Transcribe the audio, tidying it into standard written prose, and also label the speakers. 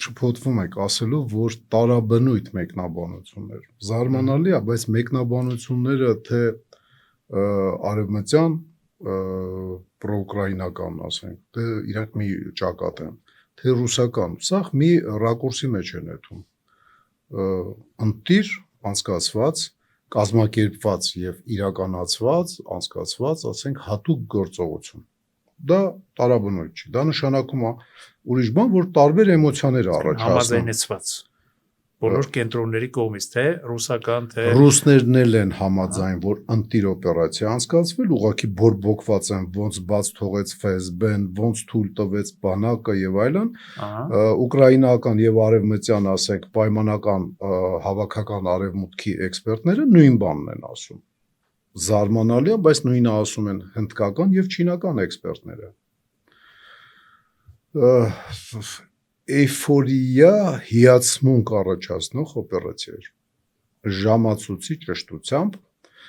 Speaker 1: շփոթվում եք ասելով, որ տարաբնույթ մեկնաբանություններ։ Զարմանալի է, բայց մեկնաբանությունները թե արևմտյան պրոուկրաինական, ասենք, թե իրանք մի ճակատ են, թե ռուսական, սա մի ռակուրսի մեջ են եթում։ Ընտիր անցկացված, կազմակերպված եւ իրականացված, անցկացված, ասենք, հատուկ գործողություն։ Դա տարաբնույթ չի, դա նշանակում է ուրիշ բան, որ տարբեր էմոցիաներ առաջացնում։
Speaker 2: Համաձայնեցված բոլոր կենտրոնների կողմից, թե ռուսական, թե
Speaker 1: ռուսներն էլ են համաձայն, որ ընտիր օպերացիա անցկացվել, ուղղակի բորբոքված են, ոնց բաց թողեց ՖՍԲ-ն, ոնց թույլ տվեց բանակը եւ այլն, ուկրաինական եւ արևմտյան, ասենք, պայմանական հավաքական արևմուտքի էքսպերտները նույն բանն են ասում։ Զարմանալի է, բայց նույնը ասում են հնդկական եւ չինական էքսպերտները։ Էյֆորիա հիացմունք առաջացնող օպերացիա էր, ժամացույցի ճշտությամբ